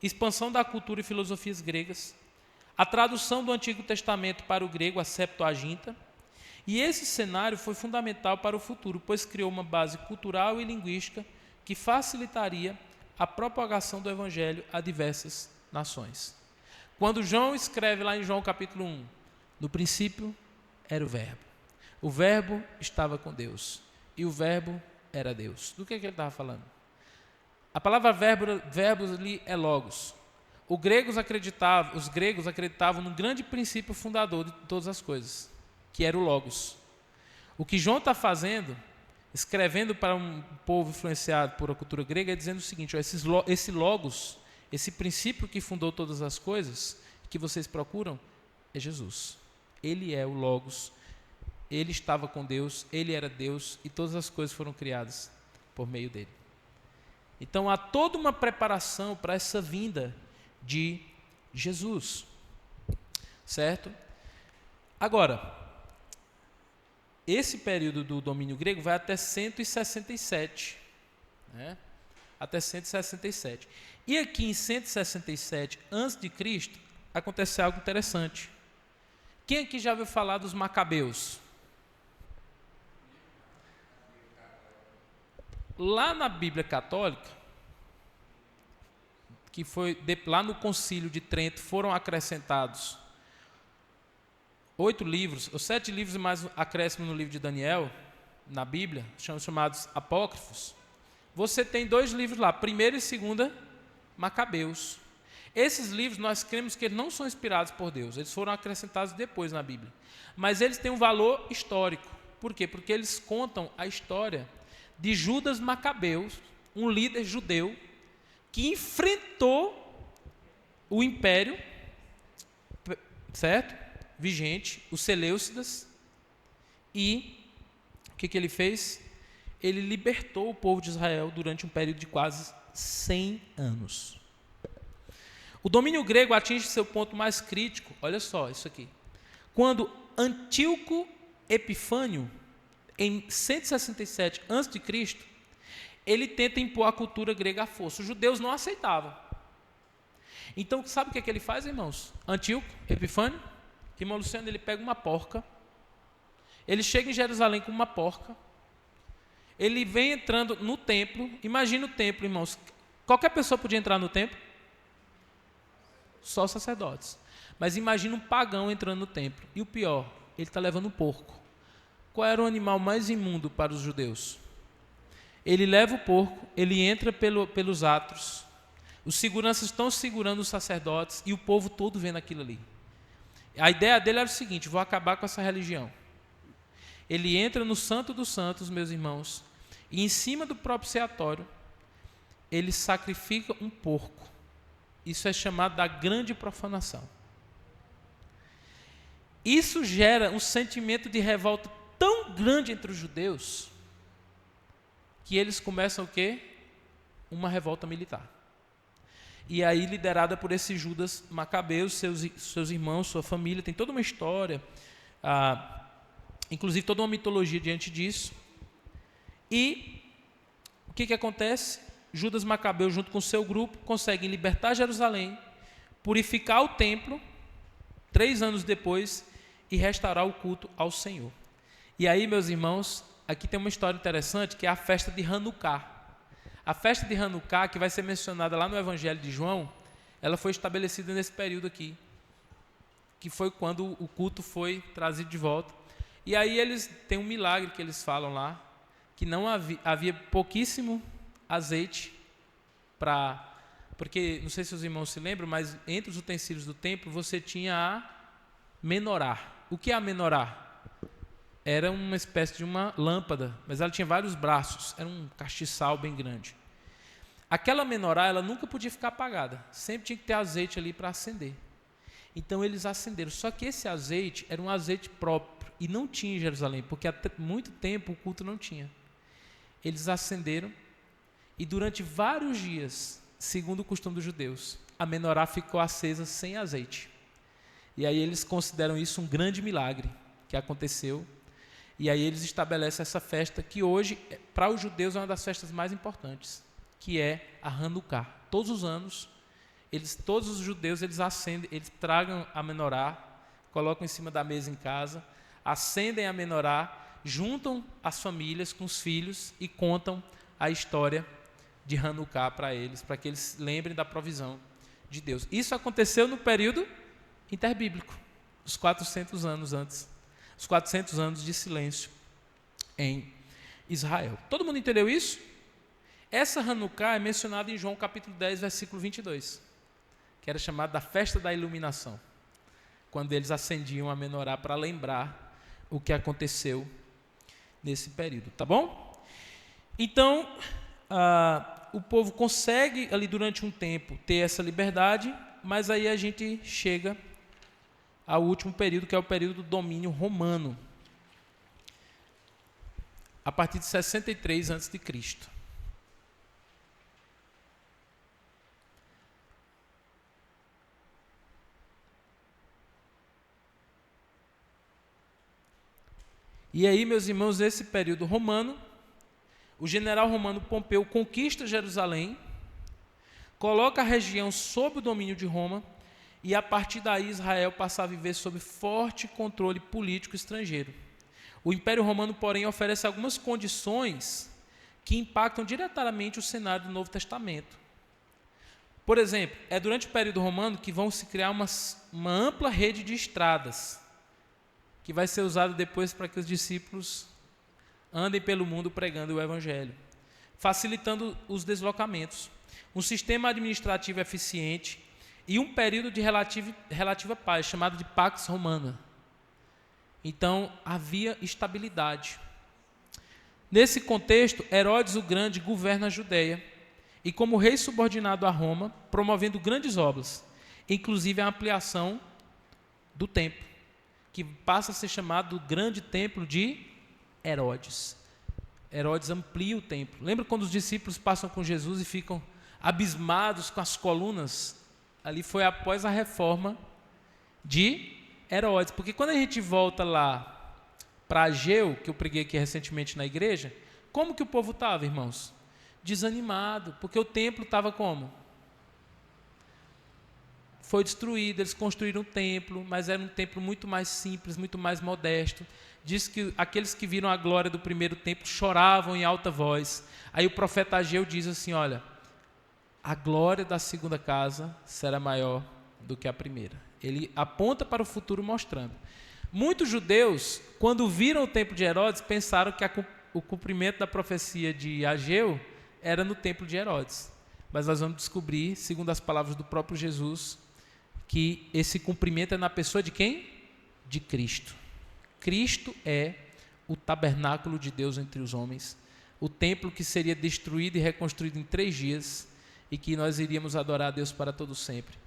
expansão da cultura e filosofias gregas, a tradução do Antigo Testamento para o grego, a Septuaginta, e esse cenário foi fundamental para o futuro, pois criou uma base cultural e linguística que facilitaria a propagação do Evangelho a diversas nações. Quando João escreve lá em João capítulo 1, no princípio era o Verbo estava com Deus, e o Verbo era Deus. Do que ele estava falando? A palavra verbo ali é logos. Os gregos acreditavam no grande princípio fundador de todas as coisas, que era o logos. O que João está fazendo, escrevendo para um povo influenciado por a cultura grega, é dizendo o seguinte: esse logos, esse princípio que fundou todas as coisas que vocês procuram, é Jesus. Ele é o logos, ele estava com Deus, ele era Deus, e todas as coisas foram criadas por meio dele. Então há toda uma preparação para essa vinda de Jesus, certo? Agora, esse período do domínio grego vai até 167, né? Até 167. E aqui em 167 a.C., acontece algo interessante. Quem aqui já ouviu falar dos Macabeus? Lá na Bíblia Católica, que foi lá no Concílio de Trento, foram acrescentados 8 livros, ou 7 livros e mais acréscimo no livro de Daniel, na Bíblia, chamados apócrifos. Você tem 2 livros lá, 1º e 2º Macabeus. Esses livros, nós cremos que eles não são inspirados por Deus, eles foram acrescentados depois na Bíblia. Mas eles têm um valor histórico. Por quê? Porque eles contam a história de Judas Macabeu, um líder judeu, que enfrentou o império, certo? Vigente, os Seleucidas, e o que ele fez? Ele libertou o povo de Israel durante um período de quase 100 anos. O domínio grego atinge seu ponto mais crítico, olha só isso aqui, quando Antíoco Epifânio, em 167 a.C., ele tenta impor a cultura grega à força. Os judeus não aceitavam. Então, sabe o que ele faz, irmãos? Antíoco Epifânio, irmão Luciano, ele pega uma porca, ele chega em Jerusalém com uma porca, ele vem entrando no templo. Imagina o templo, irmãos. Qualquer pessoa podia entrar no templo? Só os sacerdotes. Mas imagina um pagão entrando no templo. E o pior, ele está levando um porco. Qual era o animal mais imundo para os judeus? Ele leva o porco, ele entra pelos átrios. Os seguranças estão segurando os sacerdotes e o povo todo vendo aquilo ali. A ideia dele era o seguinte: vou acabar com essa religião. Ele entra no Santo dos Santos, meus irmãos, e em cima do propiciatório, ele sacrifica um porco. Isso é chamado da grande profanação. Isso gera um sentimento de revolta tão grande entre os judeus, que eles começam o quê? Uma revolta militar. E aí, liderada por esse Judas Macabeu, seus irmãos, sua família, tem toda uma história, inclusive toda uma mitologia diante disso. E o que acontece? Judas Macabeu, junto com seu grupo, conseguem libertar Jerusalém, purificar o templo, 3 anos depois, e restaurar o culto ao Senhor. E aí, meus irmãos, aqui tem uma história interessante, que é a festa de Hanukkah. A festa de Hanukkah, que vai ser mencionada lá no Evangelho de João, ela foi estabelecida nesse período aqui, que foi quando o culto foi trazido de volta. E aí eles têm um milagre que eles falam lá, que não havia pouquíssimo azeite porque, não sei se os irmãos se lembram, mas entre os utensílios do templo você tinha a menorá. O que é a menorá? Era uma espécie de uma lâmpada, mas ela tinha vários braços, era um castiçal bem grande. Aquela menorá, ela nunca podia ficar apagada, sempre tinha que ter azeite ali para acender. Então eles acenderam, só que esse azeite era um azeite próprio, e não tinha em Jerusalém, porque há muito tempo o culto não tinha. Eles acenderam, e durante vários dias, segundo o costume dos judeus, a menorá ficou acesa sem azeite. E aí eles consideram isso um grande milagre que aconteceu. E aí eles estabelecem essa festa que hoje, para os judeus, é uma das festas mais importantes, que é a Hanukkah. Todos os anos, todos os judeus, eles acendem, eles tragam a menorá, colocam em cima da mesa em casa, acendem a menorá, juntam as famílias com os filhos e contam a história de Hanukkah para eles, para que eles lembrem da provisão de Deus. Isso aconteceu no período interbíblico, os 400 anos antes. Os 400 anos de silêncio em Israel. Todo mundo entendeu isso? Essa Hanukkah é mencionada em João capítulo 10, versículo 22, que era chamada da festa da iluminação, quando eles acendiam a menorá para lembrar o que aconteceu nesse período, tá bom? Então, o povo consegue ali durante um tempo ter essa liberdade, mas aí a gente chega ao último período, que é o período do domínio romano, a partir de 63 a.C. E aí, meus irmãos, esse período romano, o general romano Pompeu conquista Jerusalém, coloca a região sob o domínio de Roma, e a partir daí Israel passa a viver sob forte controle político estrangeiro. O Império Romano, porém, oferece algumas condições que impactam diretamente o cenário do Novo Testamento. Por exemplo, é durante o período romano que vão se criar uma ampla rede de estradas, que vai ser usada depois para que os discípulos andem pelo mundo pregando o Evangelho, facilitando os deslocamentos, um sistema administrativo eficiente e um período de relativa paz, chamado de Pax Romana. Então, havia estabilidade. Nesse contexto, Herodes o Grande governa a Judeia, e como rei subordinado a Roma, promovendo grandes obras, inclusive a ampliação do templo, que passa a ser chamado do Grande Templo de Herodes. Herodes amplia o templo. Lembra quando os discípulos passam com Jesus e ficam abismados com as colunas? Ali foi após a reforma de Herodes. Porque quando a gente volta lá para Ageu, que eu preguei aqui recentemente na igreja, como que o povo estava, irmãos? Desanimado, porque o templo estava como? Foi destruído, eles construíram um templo, mas era um templo muito mais simples, muito mais modesto. Diz que aqueles que viram a glória do primeiro templo choravam em alta voz. Aí o profeta Ageu diz assim, olha, a glória da segunda casa será maior do que a primeira. Ele aponta para o futuro mostrando. Muitos judeus, quando viram o templo de Herodes, pensaram que o cumprimento da profecia de Ageu era no templo de Herodes. Mas nós vamos descobrir, segundo as palavras do próprio Jesus, que esse cumprimento é na pessoa de quem? De Cristo. Cristo é o tabernáculo de Deus entre os homens, o templo que seria destruído e reconstruído em 3 dias e que nós iríamos adorar a Deus para todo sempre,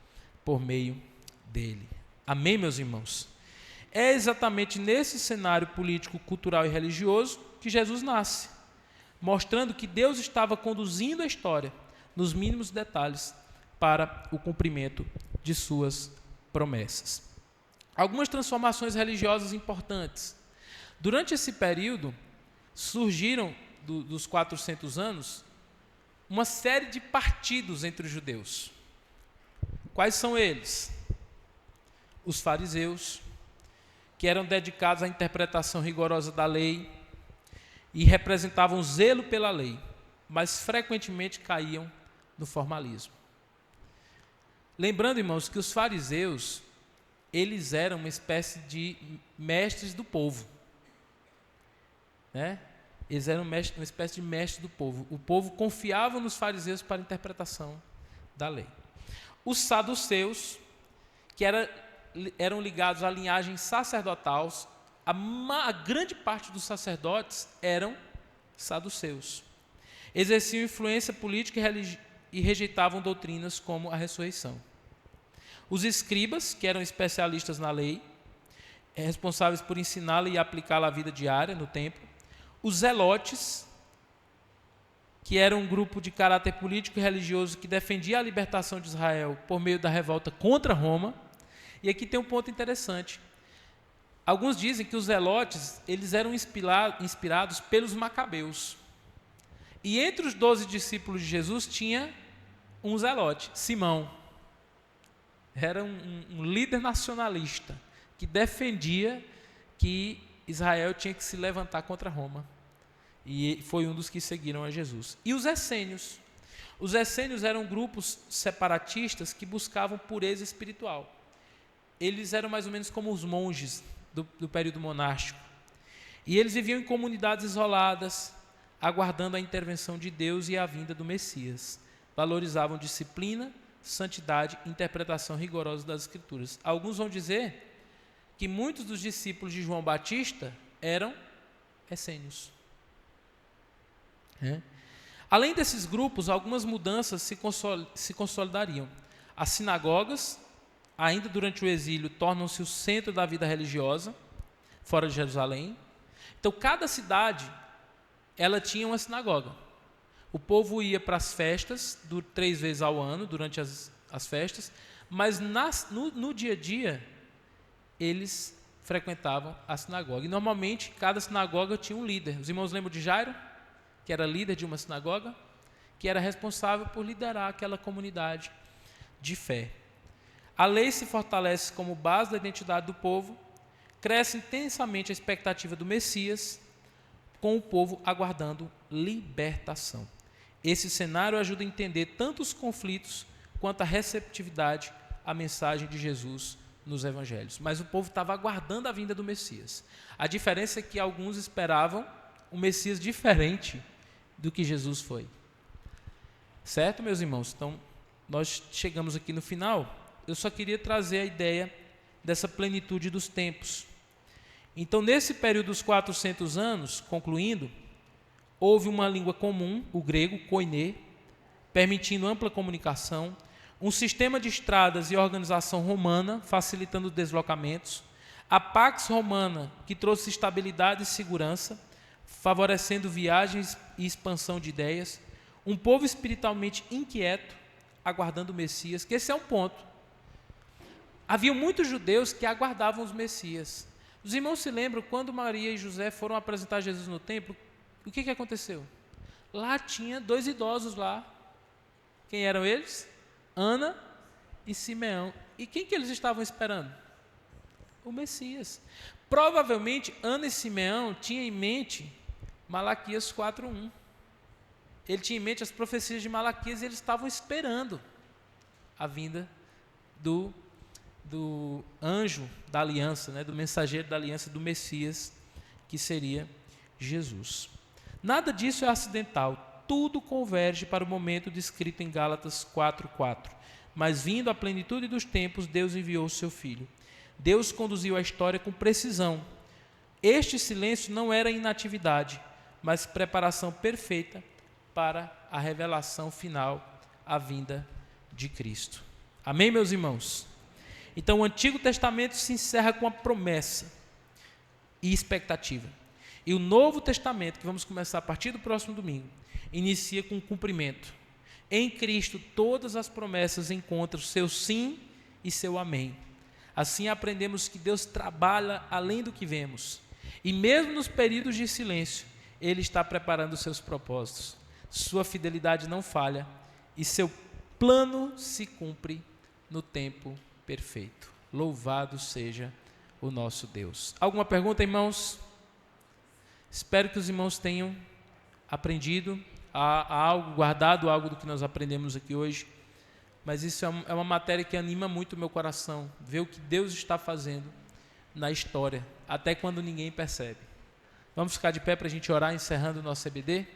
por meio dele. Amém, meus irmãos? É exatamente nesse cenário político, cultural e religioso que Jesus nasce, mostrando que Deus estava conduzindo a história, nos mínimos detalhes, para o cumprimento de suas promessas. Algumas transformações religiosas importantes. Durante esse período, surgiram, dos 400 anos, uma série de partidos entre os judeus. Quais são eles? Os fariseus, que eram dedicados à interpretação rigorosa da lei e representavam zelo pela lei, mas frequentemente caíam no formalismo. Lembrando, irmãos, que os fariseus, eles eram uma espécie de mestres do povo, né? Eles eram uma espécie de mestres do povo. O povo confiava nos fariseus para a interpretação da lei. Os saduceus, que eram ligados à linhagem sacerdotal, a grande parte dos sacerdotes eram saduceus. Exerciam influência política e rejeitavam doutrinas como a ressurreição. Os escribas, que eram especialistas na lei, responsáveis por ensiná-la e aplicá-la à vida diária no templo. Os zelotes, que eram um grupo de caráter político e religioso que defendia a libertação de Israel por meio da revolta contra Roma. E aqui tem um ponto interessante. Alguns dizem que os zelotes, eles eram inspirados pelos macabeus. E entre os 12 discípulos de Jesus tinha um zelote, Simão. Era um líder nacionalista que defendia que Israel tinha que se levantar contra Roma. E foi um dos que seguiram a Jesus. E os essênios. Os essênios eram grupos separatistas que buscavam pureza espiritual. Eles eram mais ou menos como os monges do período monástico. E eles viviam em comunidades isoladas, aguardando a intervenção de Deus e a vinda do Messias. Valorizavam disciplina, santidade e interpretação rigorosa das Escrituras. Alguns vão dizer que muitos dos discípulos de João Batista eram essênios. Além desses grupos, algumas mudanças se consolidariam. As sinagogas, ainda durante o exílio, tornam-se o centro da vida religiosa, fora de Jerusalém. Então, cada cidade, ela tinha uma sinagoga. O povo ia para as festas 3 vezes ao ano, durante as festas, mas no dia a dia, eles frequentavam a sinagoga. E normalmente, cada sinagoga tinha um líder. Os irmãos lembram de Jairo, que era líder de uma sinagoga, que era responsável por liderar aquela comunidade de fé. A lei se fortalece como base da identidade do povo, cresce intensamente a expectativa do Messias, com o povo aguardando libertação. Esse cenário ajuda a entender tanto os conflitos quanto a receptividade à mensagem de Jesus nos evangelhos. Mas o povo estava aguardando a vinda do Messias. A diferença é que alguns esperavam um Messias diferente do que Jesus foi. Certo, meus irmãos? Então, nós chegamos aqui no final. Eu só queria trazer a ideia dessa plenitude dos tempos. Então, nesse período dos 400 anos, concluindo, houve uma língua comum, o grego, koiné, permitindo ampla comunicação, um sistema de estradas e organização romana, facilitando deslocamentos, a pax romana, que trouxe estabilidade e segurança, favorecendo viagens e expansão de ideias, um povo espiritualmente inquieto, aguardando o Messias, que esse é um ponto. Havia muitos judeus que aguardavam os Messias. Os irmãos se lembram, quando Maria e José foram apresentar Jesus no templo, o que aconteceu? Lá tinha 2 idosos lá. Quem eram eles? Ana e Simeão. E quem que eles estavam esperando? O Messias. Provavelmente, Ana e Simeão tinham em mente Malaquias 4:1. Ele tinha em mente as profecias de Malaquias e eles estavam esperando a vinda do anjo da aliança, né, do mensageiro da aliança, do Messias, que seria Jesus. Nada disso é acidental. Tudo converge para o momento descrito em Gálatas 4:4. Mas vindo à plenitude dos tempos, Deus enviou o seu Filho. Deus conduziu a história com precisão. Este silêncio não era inatividade, mas preparação perfeita para a revelação final, a vinda de Cristo. Amém, meus irmãos? Então, o Antigo Testamento se encerra com a promessa e expectativa. E o Novo Testamento, que vamos começar a partir do próximo domingo, inicia com o cumprimento. Em Cristo, todas as promessas encontram seu sim e seu amém. Assim aprendemos que Deus trabalha além do que vemos. E mesmo nos períodos de silêncio, Ele está preparando os seus propósitos. Sua fidelidade não falha e seu plano se cumpre no tempo perfeito. Louvado seja o nosso Deus. Alguma pergunta, irmãos? Espero que os irmãos tenham aprendido algo, guardado algo do que nós aprendemos aqui hoje. Mas isso é uma matéria que anima muito o meu coração, ver o que Deus está fazendo na história, até quando ninguém percebe. Vamos ficar de pé para a gente orar, encerrando o nosso CBD?